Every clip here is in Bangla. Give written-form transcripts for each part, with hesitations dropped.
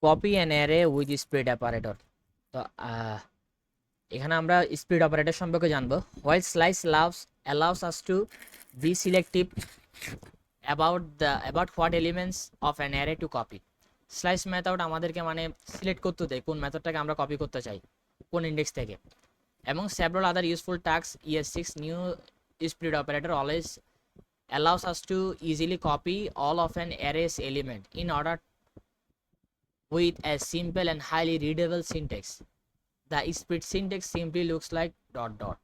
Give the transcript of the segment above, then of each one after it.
Copy an array with split operator. তো এখানে আমরা স্প্লিট অপারেটর সম্পর্কে জানবো। While slice allows us to be selective about what elements of an array to copy. Slice method আমাদেরকে মানে সিলেক্ট করতে দেয় কোন মেথডটাকে আমরা কপি করতে চাই কোন ইন্ডেক্স থেকে। এবং several other useful tasks, ES6 new split operator always allows us to easily copy all of an array's element in order with a simple and highly readable syntax. The split syntax simply looks like dot dot.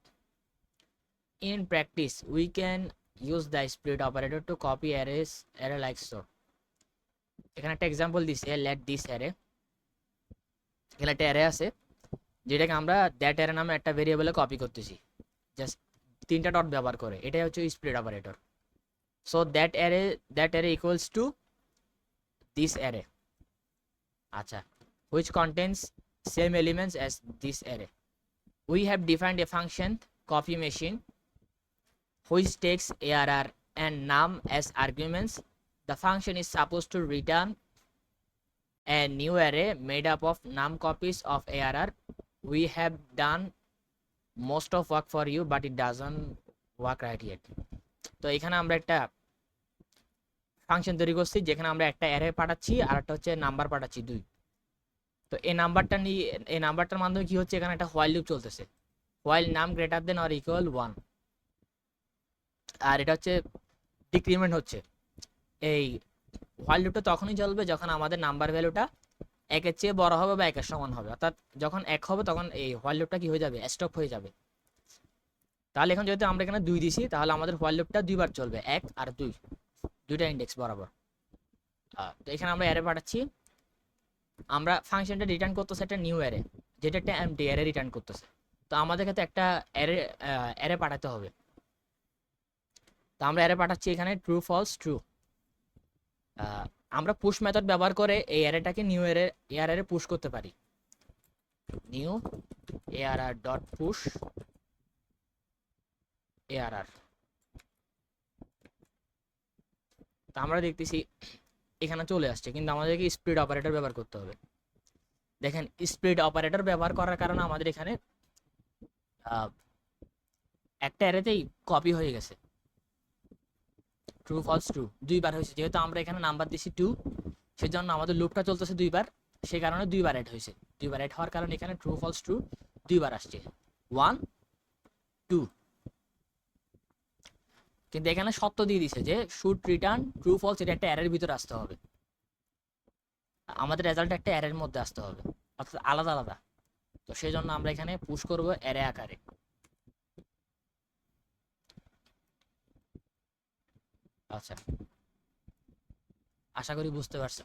In practice, we can use the split operator to copy array like so. এখানে একটা এক্সাম্পল দিছে, let this array, এখানে একটা অ্যারে আছে যেটাকে আমরা দ্যাট অ্যারে নামে একটা ভেরিয়েবলে কপি করতেছি জাস্ট তিনটা ডট ব্যবহার করে। এটাই হচ্ছে split operator. So that array equals to this array, আচ্ছা, which contains same elements as this array. We have defined a function copy machine which takes ARR and num as arguments. The function is supposed to return a new array made up of num copies of ARR. We have done most of work for you, but it doesn't work right yet. তো এখানে আমরা একটা ফাংশন তৈরি করছি যেখানে আমরা একটা অ্যারে পাঠাচ্ছি আর একটা হচ্ছে নাম্বার পাঠাচ্ছি 2। তো এই নাম্বারটার মাধ্যমে কি হচ্ছে, এখানে একটা হোয়াইল লুপ চলতেছে, হোয়াইল নাম গ্রেটার দেন অর ইকুয়াল 1। আর এটা হচ্ছে ডিক্রিমেন্ট হচ্ছে। এই হোয়াইল লুপটা তখনই চলবে যখন আমাদের নাম্বার ভ্যালুটা একের চেয়ে বড় হবে বা একের সমান হবে, অর্থাৎ যখন 1 হবে তখন এই হোয়াইল লুপটা কি হয়ে যাবে, স্টপ হয়ে যাবে। তাহলে এখন যেহেতু আমরা এখানে 2 দিছি তাহলে আমাদের হোয়াইল লুপটা দুইবার চলবে, 1 আর 2, দুইটা ইন্ডেক্স বরাবর। তো এখানে আমরা অ্যারে পাঠাচ্ছি, আমরা ফাংশনটা রিটার্ন করতেছে একটা নিউ অ্যারে, যেটা একটা এমটি অ্যারে রিটার্ন করতেছে। তো আমাদের কাছে একটা অ্যারে পাঠাতে হবে। তো আমরা অ্যারে পাঠাচ্ছি এখানে ট্রু ফলস ট্রু। আমরা পুশ মেথড ব্যবহার করে এই অ্যারেটাকে নিউ এআরআরে পুশ করতে পারি। New ARR dot push ARR. তো আমরা দেখতেছি এখানে চলে আসছে, কিন্তু আমাদেরকে স্প্লিট অপারেটর ব্যবহার করতে হবে। দেখেন স্প্লিট অপারেটর ব্যবহার করার কারণে আমাদের এখানে একটা অ্যারেতেই কপি হয়ে গেছে, ট্রু ফলস ট্রু দুইবার হয়েছে। যেহেতু আমরা এখানে নাম্বার দিছি 2, সেজন্য আমাদের লুপটা চলতেছে দুইবার, সেই কারণে দুইবার অ্যাড হয়েছে। দুইবার অ্যাড হওয়ার কারণে এখানে ট্রু ফলস ট্রু দুইবার আসছে, 1 2। কিন্তু এখানে সত্য দিয়ে দিছে যে শুড রিটার্ন ট্রু ফলস, এটা একটা অ্যারের ভিতরে আসতে হবে, আমাদের রেজাল্ট একটা অ্যারের মধ্যে আসতে হবে, অর্থাৎ আলাদা আলাদা। তো সেই জন্য আমরা এখানে পুশ করব অ্যারে আকারে। আচ্ছা, আশা করি বুঝতে পারছো।